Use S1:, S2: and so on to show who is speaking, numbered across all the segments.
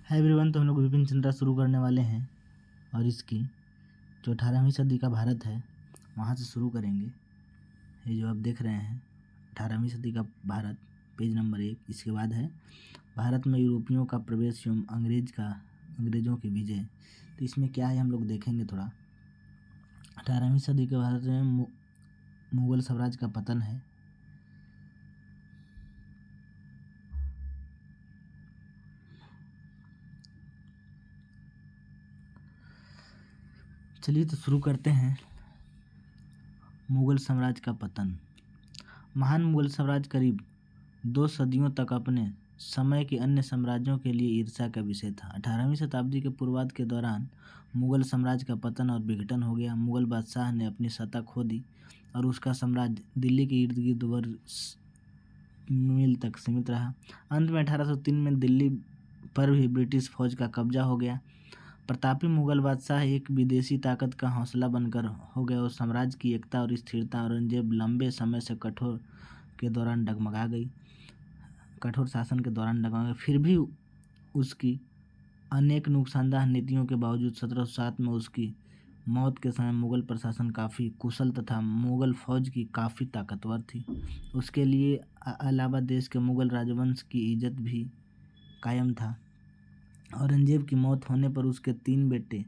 S1: Hi everyone. तो हम लोग विपिन चंद्रा शुरू करने वाले हैं और इसकी जो 18वीं सदी का भारत है वहाँ से शुरू करेंगे। ये जो आप देख रहे हैं 18वीं सदी का भारत, पेज नंबर 1। इसके बाद है भारत में यूरोपियों का प्रवेश एवं अंग्रेजों की विजय। तो इसमें क्या है हम लोग देखेंगे थोड़ा। 18वीं सदी के भारत में मुगल साम्राज्य का पतन है। चलिए तो शुरू करते हैं। मुगल साम्राज्य का पतन। महान मुगल साम्राज्य करीब 2 सदियों तक अपने समय के अन्य साम्राज्यों के लिए ईर्ष्या का विषय था। 18वीं शताब्दी के पूर्वार्ध के दौरान मुगल साम्राज्य का पतन और विघटन हो गया। मुगल बादशाह ने अपनी सत्ता खो दी और उसका साम्राज्य दिल्ली के इर्द गिर्द वर्ष मील तक सीमित रहा। अंत में 1803 में दिल्ली पर भी ब्रिटिश फौज का कब्जा हो गया। प्रतापी मुगल बादशाह एक विदेशी ताकत का हौसला बनकर हो गया और साम्राज्य की एकता और स्थिरता औरंगजेब लंबे समय से कठोर शासन के दौरान डगमगा गई। फिर भी उसकी अनेक नुकसानदायक नीतियों के बावजूद 1707 में उसकी मौत के समय मुगल प्रशासन काफ़ी कुशल तथा मुगल फौज की काफ़ी ताकतवर थी। उसके लिए अलावा देश के मुगल राजवंश की इज्जत भी कायम था। औरंगजेब की मौत होने पर उसके 3 बेटे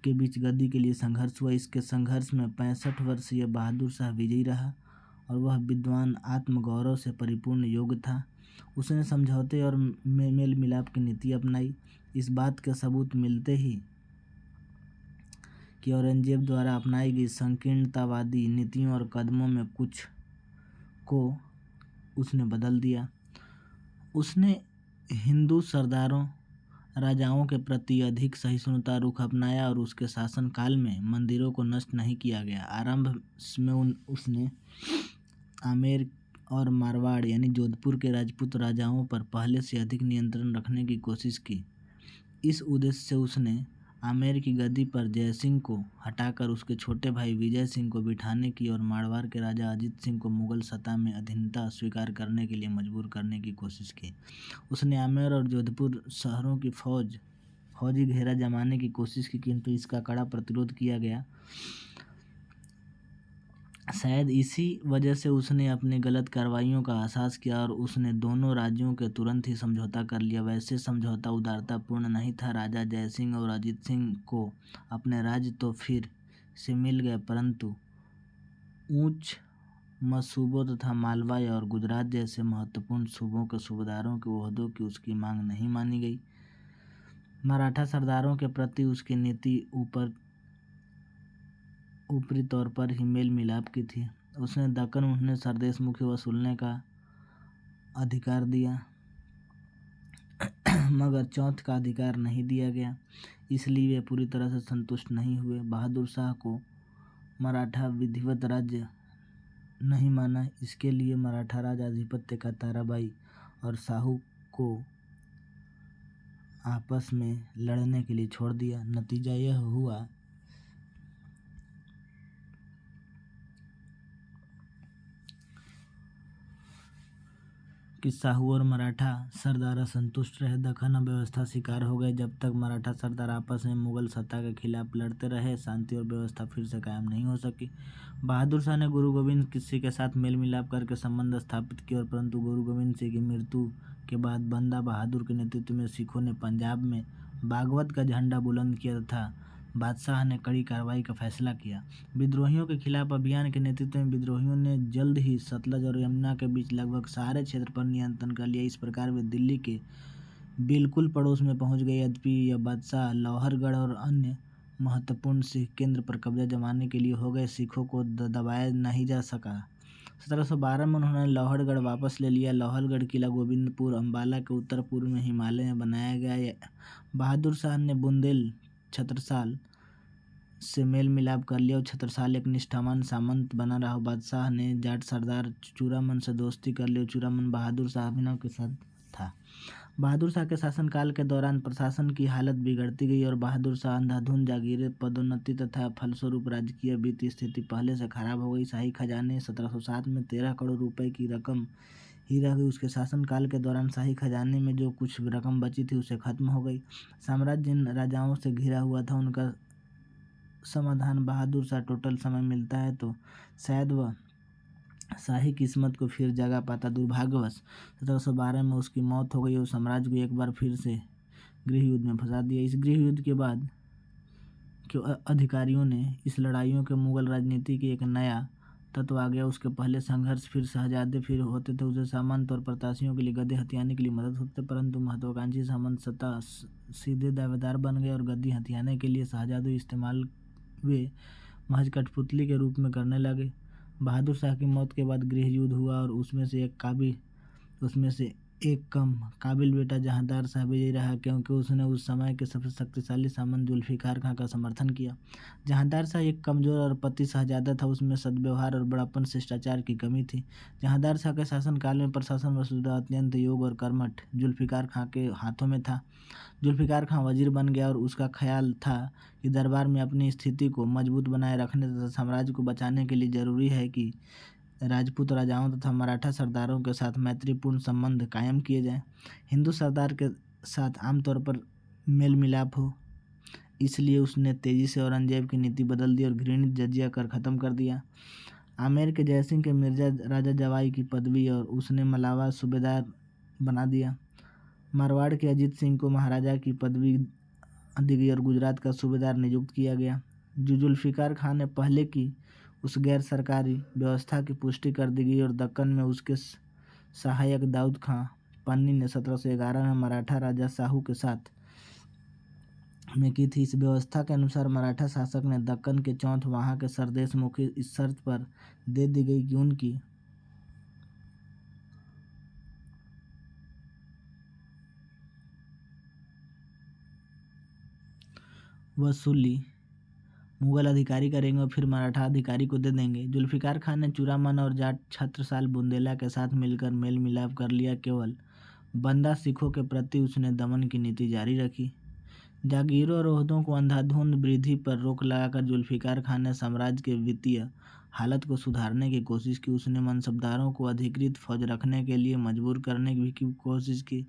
S1: के बीच गद्दी के लिए संघर्ष हुआ। इसके संघर्ष में 65 वर्षीय बहादुर शाह विजयी रहा और वह विद्वान, आत्मगौरव से परिपूर्ण योग्य था। उसने समझौते और मेल मिलाप की नीति अपनाई। इस बात के सबूत मिलते ही कि औरंगजेब द्वारा अपनाई गई संकीर्णतावादी नीतियों और कदमों में कुछ को उसने बदल दिया। उसने हिंदू सरदारों, राजाओं के प्रति अधिक सहिष्णुता रुख अपनाया और उसके शासनकाल में मंदिरों को नष्ट नहीं किया गया। आरंभ में उसने आमेर और मारवाड़ यानी जोधपुर के राजपूत राजाओं पर पहले से अधिक नियंत्रण रखने की कोशिश की। इस उद्देश्य से उसने आमेर की गद्दी पर जयसिंह को हटाकर उसके छोटे भाई विजय सिंह को बिठाने की और मारवाड़ के राजा अजीत सिंह को मुगल सत्ता में अधीनता स्वीकार करने के लिए मजबूर करने की कोशिश की। उसने आमेर और जोधपुर शहरों की फौजी घेरा जमाने की कोशिश की, किंतु इसका कड़ा प्रतिरोध किया गया। शायद इसी वजह से उसने अपनी गलत कार्रवाइयों का एहसास किया और उसने दोनों राज्यों के तुरंत ही समझौता कर लिया। वैसे समझौता उदारतापूर्ण नहीं था। राजा जयसिंह और अजीत सिंह को अपने राज्य तो फिर से मिल गए, परंतु ऊंच सूबों तथा मालवा और गुजरात जैसे महत्वपूर्ण सूबों के सूबेदारों के ओहदों की उसकी मांग नहीं मानी गई। मराठा सरदारों के प्रति उसकी नीति ऊपरी तौर पर ही मेल मिलाप की थी। उसने दक्कन उन्हें सरदेश मुखी वसूलने का अधिकार दिया मगर चौथ का अधिकार नहीं दिया गया, इसलिए वे पूरी तरह से संतुष्ट नहीं हुए। बहादुर शाह को मराठा विधिवत राज्य नहीं माना। इसके लिए मराठा राज आधिपत्य का ताराबाई और साहू को आपस में लड़ने के लिए छोड़ दिया। नतीजा यह हुआ कि साहू और मराठा सरदार असंतुष्ट रहे। दक्कन अव्यवस्था शिकार हो गए। जब तक मराठा सरदार आपस में मुगल सत्ता के खिलाफ लड़ते रहे, शांति और व्यवस्था फिर से कायम नहीं हो सकी। बहादुर शाह ने गुरु गोविंद सिंह के साथ मेल मिलाप करके संबंध स्थापित किए, और परंतु गुरु गोविंद सिंह की मृत्यु के बाद बंदा बहादुर के नेतृत्व में सिखों ने पंजाब में बागवत का झंडा बुलंद किया तथा बादशाह ने कड़ी कार्रवाई का फैसला किया। विद्रोहियों के खिलाफ अभियान के नेतृत्व में विद्रोहियों ने जल्द ही सतलज और यमुना के बीच लगभग सारे क्षेत्र पर नियंत्रण कर लिया। इस प्रकार वे दिल्ली के बिल्कुल पड़ोस में पहुंच गए। यद्यपि यह बादशाह लोहरगढ़ और अन्य महत्वपूर्ण सिख केंद्र पर कब्जा जमाने के लिए हो गए, सिखों को दबाया नहीं जा सका। 1712 में उन्होंने लोहरगढ़ वापस ले लिया। लोहरगढ़ किला गोविंदपुर, अम्बाला के उत्तर पूर्व में हिमालय में बनाया गया। बहादुर शाह ने बुंदेल छत्रसाल से मेल मिलाप कर लिया और छत्रसाल एक निष्ठावान सामंत बना रहा। बादशाह ने जाट सरदार चूड़ामन से दोस्ती कर ली। चूड़ामन बहादुर शाह अभिनव के साथ था। बहादुर शाह के शासनकाल के दौरान प्रशासन की हालत बिगड़ती गई और बहादुर शाह अंधाधुंध जागीरें, पदोन्नति तथा फलस्वरूप राजकीय वित्तीय स्थिति पहले से खराब हो गई। शाही खजाने 1707 में 13 करोड़ रुपए की रकम ही रह गई। उसके शासनकाल के दौरान शाही खजाने में जो कुछ रकम बची थी उसे खत्म हो गई। साम्राज्य जिन राजाओं से घिरा हुआ था उनका समाधान बहादुर शाह टोटल समय मिलता है तो शायद वह शाही किस्मत को फिर जगा पाता। दुर्भाग्यवश 1712 में उसकी मौत हो गई और साम्राज्य को एक बार फिर से गृह युद्ध में फंसा दिया। इस गृह युद्ध के बाद के अधिकारियों ने इस लड़ाइयों के मुगल राजनीति की एक नया तत्व आ गया। उसके पहले संघर्ष फिर शहजादे फिर होते थे, उसे सामंत और प्रताशियों के लिए गद्दी हथियाने के लिए मदद होते थे, परंतु महत्वाकांक्षी सामंत सत्ता सीधे दावेदार बन गए और गद्दी हथियाने के लिए शहजादों इस्तेमाल वे महज कठपुतली के रूप में करने लगे। बहादुर शाह की मौत के बाद गृह युद्ध हुआ और उसमें से एक कम काबिल बेटा जहांदार शाह विजयी रहा, क्योंकि उसने उस समय के सबसे शक्तिशाली सामंत जुल्फिकार खां का समर्थन किया। जहांदार शाह एक कमजोर और पति शहजादा था, उसमें सद्व्यवहार और बड़प्पन शिष्टाचार की कमी थी। जहांदार शाह के शासनकाल में प्रशासन वसुधा अत्यंत योग्य और कर्मठ जुल्फिकार खां के हाथों में था। जुल्फिकार खां वजीर बन गया और उसका ख्याल था कि दरबार में अपनी स्थिति को मजबूत बनाए रखने तथा साम्राज्य को बचाने के लिए जरूरी है कि राजपूत राजाओं तथा मराठा सरदारों के साथ मैत्रीपूर्ण संबंध कायम किए जाएं। हिंदू सरदार के साथ आमतौर पर मेल मिलाप हो, इसलिए उसने तेजी से औरंगजेब की नीति बदल दी और घृणित जजिया कर खत्म कर दिया। आमेर के जयसिंह के मिर्जा राजा जवाई की पदवी और उसने मलावा सूबेदार बना दिया। मारवाड़ के अजीत सिंह को महाराजा की पदवी दी गई और गुजरात का सूबेदार नियुक्त किया गया। जुल्फिकार खां ने पहले की उस गैर सरकारी व्यवस्था की पुष्टि कर दी गई और दक्कन में उसके सहायक दाऊद खां पन्नी ने 1711 में मराठा राजा साहू के साथ में की थी। इस व्यवस्था के अनुसार मराठा शासक ने दक्कन के चौथ वहां के सरदेश मुखी इस शर्त पर दे दी गई कि उनकी वसूली मुगल अधिकारी करेंगे और फिर मराठा अधिकारी को दे देंगे। जुल्फिकार खान ने चूड़ामन और जाट छत्रसाल बुंदेला के साथ मिलकर मेल मिलाप कर लिया। केवल बंदा सिखों के प्रति उसने दमन की नीति जारी रखी। जागीरों और ओहदों को अंधाधुंध वृद्धि पर रोक लगाकर जुल्फिकार खान ने साम्राज्य के वित्तीय हालत को सुधारने की कोशिश की। उसने मनसबदारों को अधिकृत फौज रखने के लिए मजबूर करने की कोशिश की।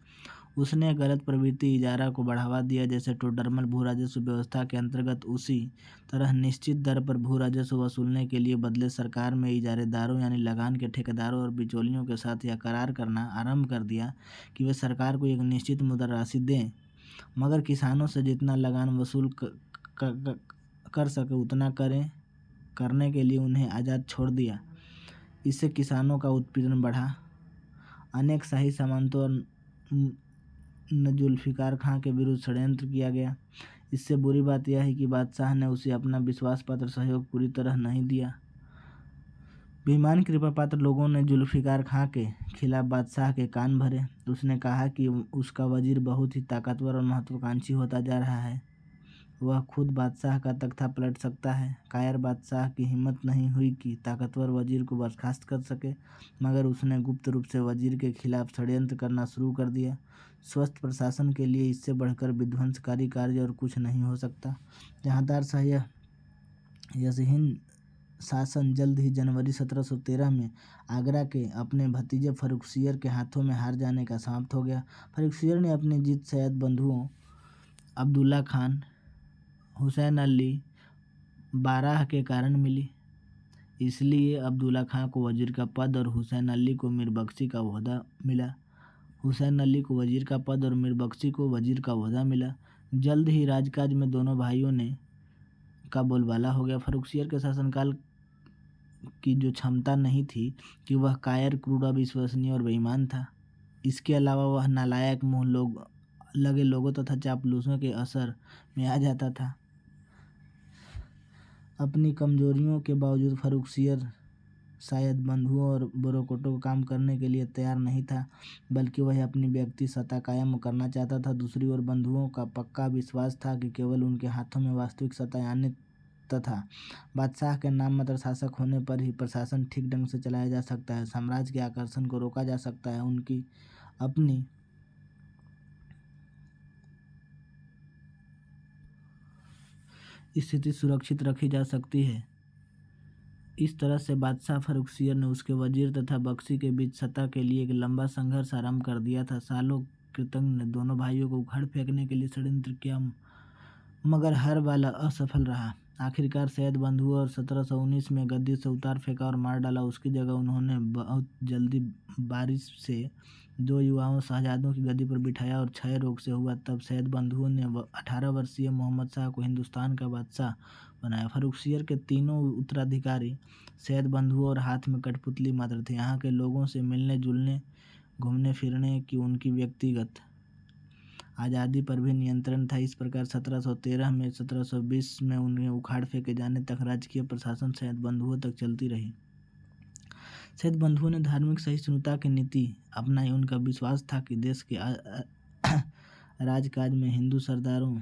S1: उसने गलत प्रवृत्ति इजारा को बढ़ावा दिया, जैसे टोडरमल भू राजस्व व्यवस्था के अंतर्गत। उसी तरह निश्चित दर पर भू राजस्व वसूलने के लिए बदले सरकार में इजारेदारों यानी लगान के ठेकेदारों और बिचौलियों के साथ यह करार करना आरंभ कर दिया कि वे सरकार को एक निश्चित मुद्रा राशि दें, मगर किसानों से जितना लगान वसूल कर सके उतना करने के लिए उन्हें आज़ाद छोड़ दिया। इससे किसानों का उत्पीड़न बढ़ा। अनेक शाही सामंतों ने जुल्फिकार खां के विरुद्ध षड्यंत्र किया गया। इससे बुरी बात यह है कि बादशाह ने उसे अपना विश्वास पात्र सहयोग पूरी तरह नहीं दिया। बेईमान कृपा पात्र लोगों ने जुल्फिकार खां के खिलाफ बादशाह के कान भरे। उसने कहा कि उसका वजीर बहुत ही ताकतवर और महत्वाकांक्षी होता जा रहा है, वह खुद बादशाह का तख्ता पलट सकता है। कायर बादशाह की हिम्मत नहीं हुई कि ताकतवर वजीर को बर्खास्त कर सके, मगर उसने गुप्त रूप से वजीर के खिलाफ षड्यंत्र करना शुरू कर दिया। स्वस्थ प्रशासन के लिए इससे बढ़कर विध्वंसकारी कार्य और कुछ नहीं हो सकता। जहांदार शाह यशहीन शासन जल्द ही जनवरी 1713 में आगरा के अपने भतीजे फर्रुखसियर के हाथों में हार जाने का समाप्त हो गया। फर्रुखसियर ने अपनी जीत सैयद बंधुओं अब्दुल्ला खान, हुसैन अली बाराह के कारण मिली। इसलिए अब्दुल्ला खां को वजीर का पद और हुसैन अली को मीरबख्शी का ओहदा मिला। हुसैन अली को वजीर का पद और मीरबख्शी को वजीर का ओहदा मिला। जल्द ही राजकाज में दोनों भाइयों ने का बोलबाला हो गया। फर्रुखसियर के शासनकाल की जो क्षमता नहीं थी कि वह कायर, क्रूर, अविश्वसनीय और बेईमान था, इसके अलावा वह नालायक, मुंह लगे लोगों तथा चापलूसों के असर में आ जाता था। अपनी कमजोरियों के बावजूद फर्रुखसियर शायद बंधुओं और बुरोकटों को काम करने के लिए तैयार नहीं था, बल्कि वह अपनी व्यक्ति सत्ता कायम करना चाहता था। दूसरी ओर बंधुओं का पक्का विश्वास था कि केवल उनके हाथों में वास्तविक सत्ता आने तथा बादशाह के नाम मात्र शासक होने पर ही प्रशासन ठीक ढंग से चलाया जा सकता है, साम्राज्य के आकर्षण को रोका जा सकता है, उनकी अपनी स्थिति सुरक्षित रखी जा सकती है। इस तरह से बादशाह फर्रुखसियर ने उसके वजीर तथा बख्शी के बीच सत्ता के लिए एक लंबा संघर्ष आरंभ कर दिया था। सालों कृतंग ने दोनों भाइयों को उखाड़ फेंकने के लिए षड्यंत्र किया, मगर हर बार असफल रहा। आखिरकार सैयद बंधुओं और 1719 में गद्दी से उतार फेंका और मार डाला। उसकी जगह उन्होंने बहुत जल्दी बारिश से 2 युवाओं शहजादों की गद्दी पर बिठाया और क्षय रोग से हुआ तब सैयद बंधुओं ने 18 वर्षीय मोहम्मद शाह को हिंदुस्तान का बादशाह बनाया। फर्रुखसियर के तीनों उत्तराधिकारी सैयद बंधुओं और हाथ में कठपुतली मात्र थे। यहाँ के लोगों से मिलने जुलने, घूमने फिरने की उनकी व्यक्तिगत आज़ादी पर भी नियंत्रण था। इस प्रकार 1713 में 1720 में उन्हें उखाड़ फेंके जाने तक राजकीय प्रशासन सैयद बंधुओं तक चलती रही। सैयद बंधुओं ने धार्मिक सहिष्णुता की नीति अपनाई। उनका विश्वास था कि देश के राजकाज में हिंदू सरदारों,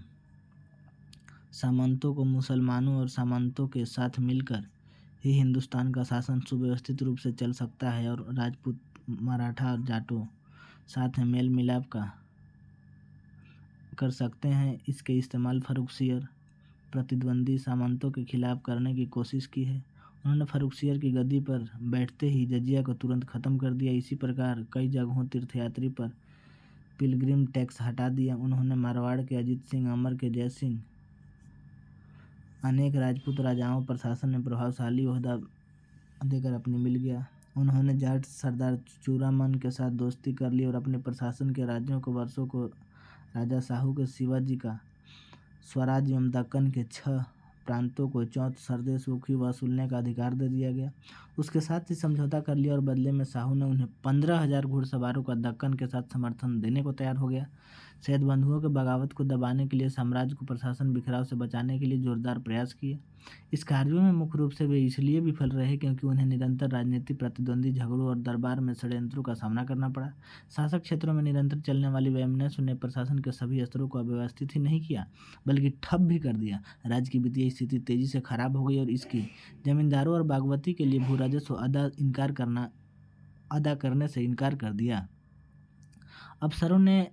S1: सामंतों को मुसलमानों और सामंतों के साथ मिलकर ही हिंदुस्तान का शासन सुव्यवस्थित रूप से चल सकता है और राजपूत, मराठा और जाटों साथ में मेल मिलाप कर सकते हैं। इसके इस्तेमाल फर्रुखसियर प्रतिद्वंदी सामंतों के खिलाफ करने की कोशिश की है। उन्होंने फर्रुखसियर की गद्दी पर बैठते ही जजिया को तुरंत खत्म कर दिया। इसी प्रकार कई जगहों तीर्थयात्री पर पिलग्रिम टैक्स हटा दिया। उन्होंने मारवाड़ के अजीत सिंह, अमर के जय सिंह, अनेक राजपूत राजाओं पर शासन में प्रभावशाली ओहदा देकर अपनी मिल गया। उन्होंने जाट सरदार चूरामन के साथ दोस्ती कर ली और अपने प्रशासन के राज्यों को वर्षों को राजा साहू के शिवाजी का स्वराज एवं दक्कन के 6 प्रांतों को 4 सरदेश वसूलने का अधिकार दे दिया गया। उसके साथ ही समझौता कर लिया और बदले में साहू ने उन्हें 15,000 घुड़सवारों का दक्कन के साथ समर्थन देने को तैयार हो गया। सैयद बंधुओं के बगावत को दबाने के लिए साम्राज्य को प्रशासन बिखराव से बचाने के लिए जोरदार प्रयास किए। इस कार्यों में मुख्य रूप से वे इसलिए विफल रहे क्योंकि उन्हें निरंतर राजनीतिक प्रतिद्वंदी झगड़ों और दरबार में षड्यंत्रों का सामना करना पड़ा। शासक क्षेत्रों में निरंतर चलने वाली वैमनस्य ने प्रशासन के सभी स्तरों को अव्यवस्थित ही नहीं किया बल्कि ठप भी कर दिया। राज्य की वित्तीय स्थिति तेजी से खराब हो गई और इसकी जमींदारों और बागवती के लिए भू राजस्व अदा करने से इनकार कर दिया। अफसरों ने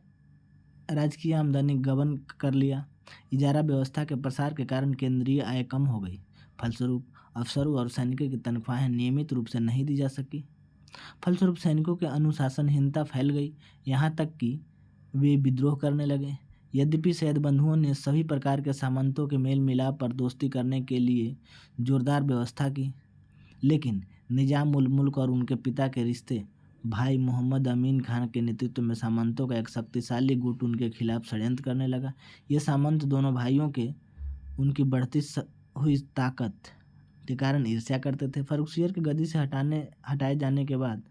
S1: राजकीय आमदनी गबन कर लिया। इजारा व्यवस्था के प्रसार के कारण केंद्रीय आय कम हो गई। फलस्वरूप अफसरों और सैनिकों की तनख्वाहें नियमित रूप से नहीं दी जा सकी। फलस्वरूप सैनिकों के अनुशासनहीनता फैल गई, यहाँ तक कि वे विद्रोह करने लगे। यद्यपि सैयद बंधुओं ने सभी प्रकार के सामंतों के मेल मिलाप पर दोस्ती करने के लिए जोरदार व्यवस्था की, लेकिन निजाम उल मुल्क और उनके पिता के रिश्ते भाई मोहम्मद अमीन खान के नेतृत्व में सामंतों का एक शक्तिशाली गुट उनके खिलाफ षड्यंत्र करने लगा। ये सामंत दोनों भाइयों के उनकी बढ़ती हुई ताकत के कारण ईर्ष्या करते थे। फर्रुखसियर की गद्दी से हटाए जाने के बाद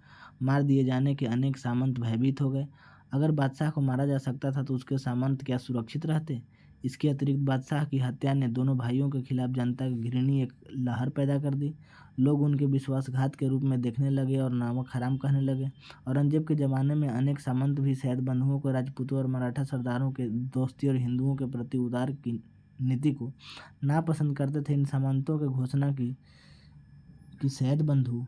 S1: मार दिए जाने के अनेक सामंत भयभीत हो गए। अगर बादशाह को मारा जा सकता था तो उसके सामंत क्या सुरक्षित रहते? इसके अतिरिक्त बादशाह की हत्या ने दोनों भाइयों के खिलाफ जनता की घृणा एक लहर पैदा कर दी। लोग उनके विश्वासघात के रूप में देखने लगे और नामक हराम कहने लगे। औरंगजेब के ज़माने में अनेक सामंत भी सैयद बंधुओं को, राजपूतों और मराठा सरदारों के दोस्ती और हिंदुओं के प्रति उदार की नीति को नापसंद करते थे। इन सामंतों की घोषणा की कि सैयद बंधु